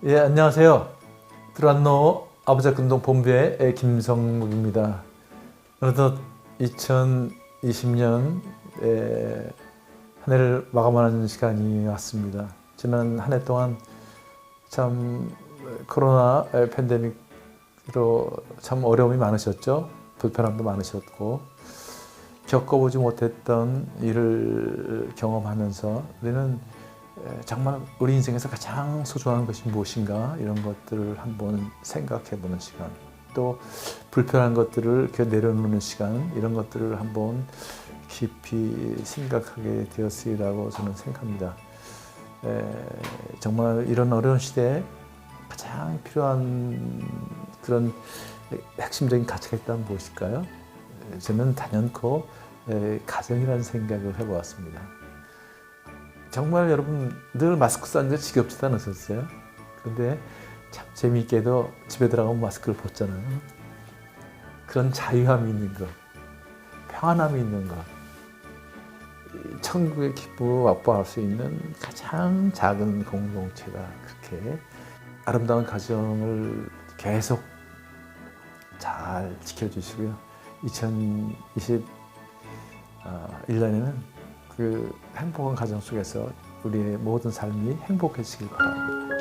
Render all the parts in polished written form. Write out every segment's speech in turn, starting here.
예, 안녕하세요. 드란노 아부자 운동 본부의 김성묵입니다. 어느덧 2020년 한 해를 마감하는 시간이 왔습니다. 지난 한 해 동안 참 코로나 팬데믹으로 참 어려움이 많으셨죠. 불편함도 많으셨고 겪어보지 못했던 일을 경험하면서 우리는 정말 우리 인생에서 가장 소중한 것이 무엇인가 이런 것들을 한번 생각해보는 시간, 또 불편한 것들을 이렇게 내려놓는 시간, 이런 것들을 한번 깊이 생각하게 되었으리라고 저는 생각합니다. 정말 이런 어려운 시대에 가장 필요한 그런 핵심적인 가치가 있다면 무엇일까요? 저는 단연코 가정이라는 생각을 해보았습니다. 정말 여러분 늘 마스크 쓰는 게 지겹지도 않으셨어요? 그런데 참 재미있게도 집에 들어가면 마스크를 벗잖아요. 그런 자유함이 있는 것, 평안함이 있는 것, 천국의 기쁨을 맛보할 수 있는 가장 작은 공동체가 그렇게 아름다운 가정을 계속 잘 지켜주시고요. 2021년에는 그 행복한 가정 속에서 우리의 모든 삶이 행복해지길 바랍니다.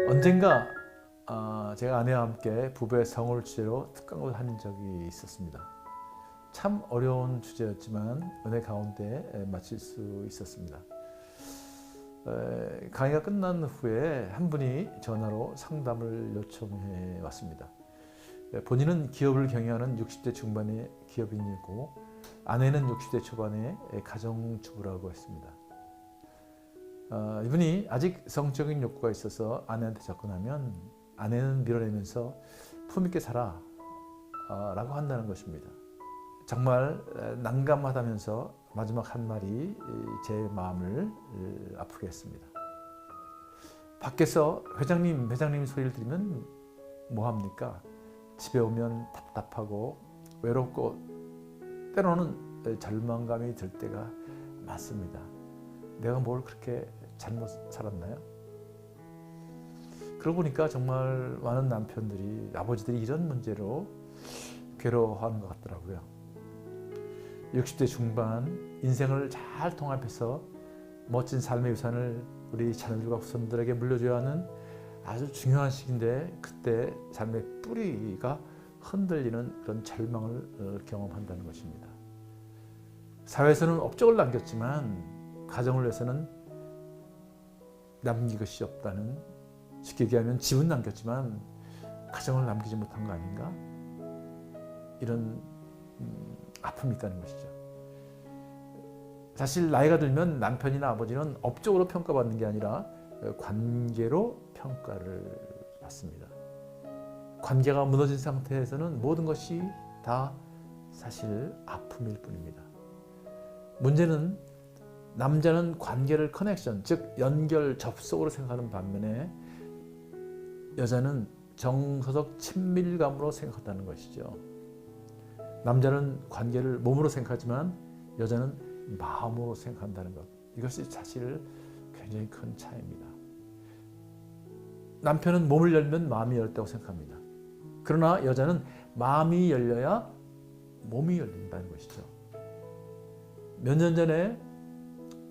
언젠가 제가 아내와 함께 부부의 성을 주제로 특강을 한 적이 있었습니다. 참 어려운 주제였지만 은혜 가운데 마칠 수 있었습니다. 강의가 끝난 후에 한 분이 전화로 상담을 요청해 왔습니다. 본인은 기업을 경영하는 60대 중반의 기업인이고 아내는 60대 초반의 가정주부라고 했습니다. 이분이 아직 성적인 욕구가 있어서 아내한테 접근하면 아내는 밀어내면서 품있게 살아 라고 한다는 것입니다. 정말 난감하다면서 마지막 한 말이 제 마음을 아프게 했습니다. 밖에서 회장님 소리를 들으면 뭐합니까? 집에 오면 답답하고 외롭고 때로는 절망감이 들 때가 많습니다. 내가 뭘 그렇게 잘못 살았나요? 그러고 보니까 정말 많은 남편들이, 아버지들이 이런 문제로 괴로워하는 것 같더라고요. 60대 중반 인생을 잘 통합해서 멋진 삶의 유산을 우리 자녀들과 후손들에게 물려줘야 하는 아주 중요한 시기인데 그때 삶의 뿌리가 흔들리는 그런 절망을 경험한다는 것입니다. 사회에서는 업적을 남겼지만 가정을 위해서는 남긴 것이 없다는, 쉽게 얘기하면 집은 남겼지만 가정을 남기지 못한 거 아닌가? 이런 아픔이 있다는 것이죠. 사실 나이가 들면 남편이나 아버지는 업적으로 평가받는 게 아니라 관계로 평가를 받습니다. 관계가 무너진 상태에서는 모든 것이 다 사실 아픔일 뿐입니다. 문제는 남자는 관계를 커넥션, 즉 연결, 접속으로 생각하는 반면에 여자는 정서적 친밀감으로 생각한다는 것이죠. 남자는 관계를 몸으로 생각하지만 여자는 마음으로 생각한다는 것. 이것이 사실 굉장히 큰 차이입니다. 남편은 몸을 열면 마음이 열다고 생각합니다. 그러나 여자는 마음이 열려야 몸이 열린다는 것이죠. 몇 년 전에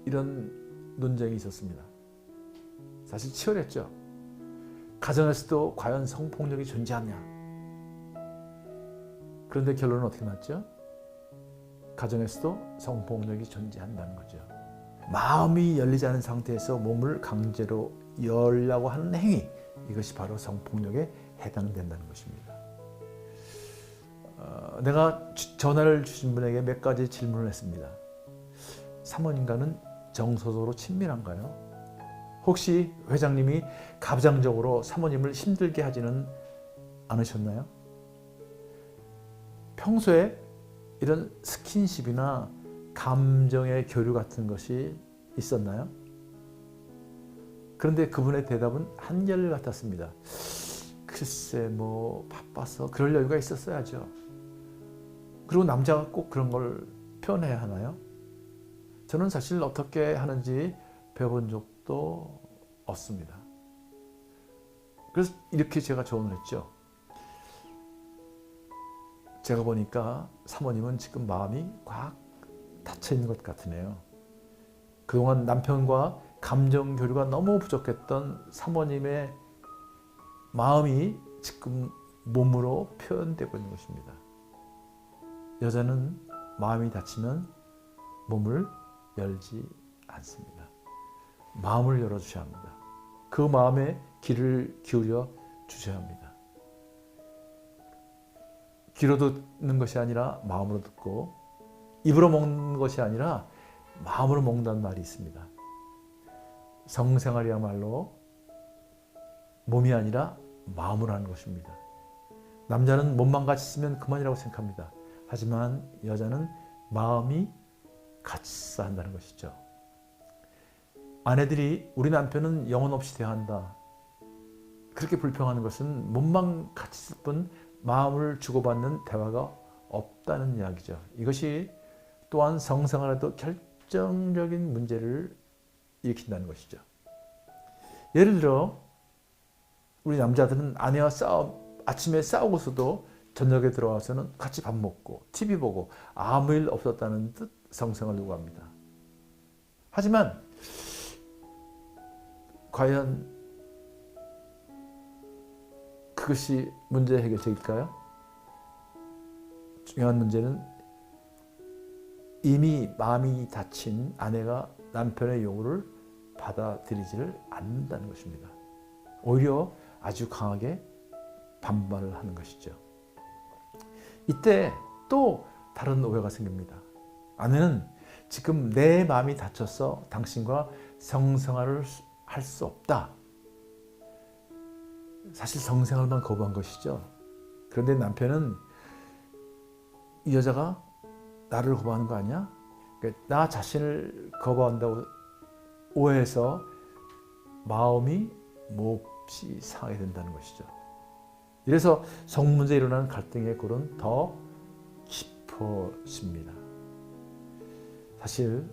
이런 논쟁이 있었습니다. 사실 치열했죠. 가정에서도 과연 성폭력이 존재하냐? 그런데 결론은 어떻게 났죠? 가정에서도 성폭력이 존재한다는 거죠. 마음이 열리지 않은 상태에서 몸을 강제로 열려고 하는 행위, 이것이 바로 성폭력에 해당된다는 것입니다. 내가 전화를 주신 분에게 몇 가지 질문을 했습니다. 사모님과는 정서적으로 친밀한가요? 혹시 회장님이 가부장적으로 사모님을 힘들게 하지는 않으셨나요? 평소에 이런 스킨십이나 감정의 교류 같은 것이 있었나요? 그런데 그분의 대답은 한결같았습니다. 글쎄 바빠서 그럴 여유가 있었어야죠. 그리고 남자가 꼭 그런 걸 표현해야 하나요? 저는 사실 어떻게 하는지 배워본 적도 없습니다. 그래서 이렇게 제가 조언을 했죠. 제가 보니까 사모님은 지금 마음이 꽉 닫혀 있는 것 같으네요. 그동안 남편과 감정 교류가 너무 부족했던 사모님의 마음이 지금 몸으로 표현되고 있는 것입니다. 여자는 마음이 닫히면 몸을 열지 않습니다. 마음을 열어주셔야 합니다. 그 마음에 귀를 기울여 주셔야 합니다. 귀로 듣는 것이 아니라 마음으로 듣고, 입으로 먹는 것이 아니라 마음으로 먹는다는 말이 있습니다. 성생활이야말로 몸이 아니라 마음으로 하는 것입니다. 남자는 몸만 같이 쓰면 그만이라고 생각합니다. 하지만 여자는 마음이 같이 써야 한다는 것이죠. 아내들이 우리 남편은 영혼 없이 대한다, 그렇게 불평하는 것은 몸만 같이 쓸 뿐 마음을 주고받는 대화가 없다는 이야기죠. 이것이 또한 성생활에도 결정적인 문제를 일으킨다는 것이죠. 예를 들어 우리 남자들은 아내와 아침에 싸우고서도 저녁에 들어와서는 같이 밥 먹고 TV 보고 아무 일 없었다는 듯 성생활을 요구합니다. 하지만 과연 그것이 문제 해결책일까요? 중요한 문제는 이미 마음이 닫힌 아내가 남편의 요구를 받아들이지를 않는다는 것입니다. 오히려 아주 강하게 반발을 하는 것이죠. 이때 또 다른 오해가 생깁니다. 아내는 지금 내 마음이 닫혀서 당신과 성생활을 할 수 없다. 사실 성생활만 거부한 것이죠. 그런데 남편은 이 여자가 나를 거부하는 거 아니야? 나 자신을 거부한다고 오해해서 마음이 몹시 상하게 된다는 것이죠. 이래서 성문제에 일어나는 갈등의 골은 더 깊어집니다. 사실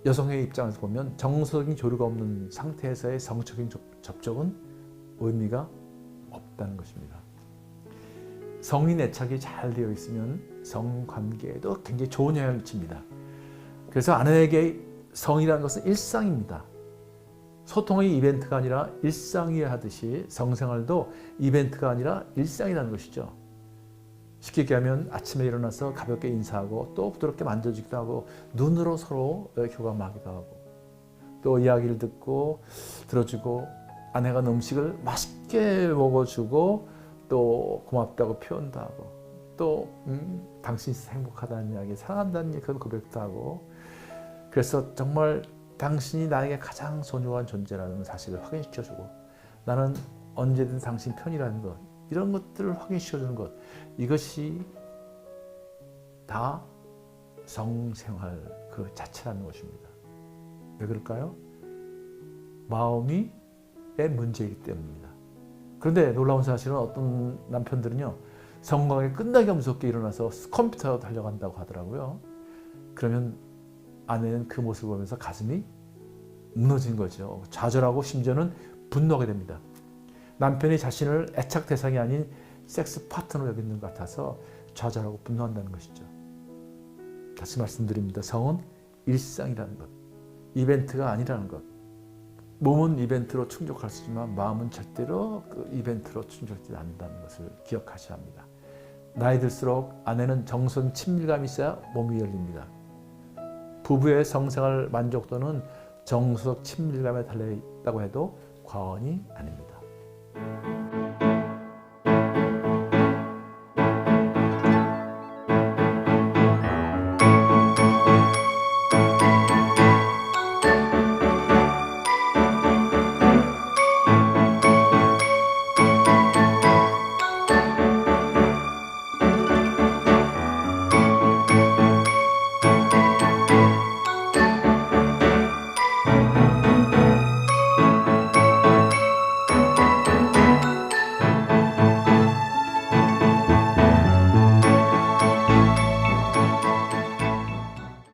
여성의 입장에서 보면 정서적인 교류가 없는 상태에서의 성적인 접촉은 의미가 없다는 것입니다. 성인 애착이 잘 되어 있으면 성관계에도 굉장히 좋은 영향을 미칩니다. 그래서 아내에게 성이라는 것은 일상입니다. 소통의 이벤트가 아니라 일상이어야 하듯이 성생활도 이벤트가 아니라 일상이라는 것이죠. 쉽게 얘기하면 아침에 일어나서 가볍게 인사하고 또 부드럽게 만져주기도 하고 눈으로 서로 교감하기도 하고 또 이야기를 듣고 들어주고 아내가 음식을 맛있게 먹어주고 또 고맙다고 표현도 하고 또 당신이 행복하다는 이야기, 사랑한다는 그런 고백도 하고, 그래서 정말 당신이 나에게 가장 소중한 존재라는 사실을 확인시켜주고 나는 언제든 당신 편이라는 것, 이런 것들을 확인시켜주는 것, 이것이 다 성생활 그 자체라는 것입니다. 왜 그럴까요? 마음이 문제이기 때문입니다. 그런데 놀라운 사실은 어떤 남편들은요, 성관계 끝나기가 무섭게 일어나서 컴퓨터로 달려간다고 하더라고요. 그러면 아내는 그 모습을 보면서 가슴이 무너진 거죠. 좌절하고 심지어는 분노하게 됩니다. 남편이 자신을 애착 대상이 아닌 섹스 파트너로 여기는 것 같아서 좌절하고 분노한다는 것이죠. 다시 말씀드립니다. 성은 일상이라는 것, 이벤트가 아니라는 것. 몸은 이벤트로 충족할 수 있지만 마음은 절대로 그 이벤트로 충족되지 않는다는 것을 기억하셔야 합니다. 나이 들수록 아내는 정선 친밀감이 있어야 몸이 열립니다. 부부의 성생활 만족도는 정서적 친밀감에 달려있다고 해도 과언이 아닙니다.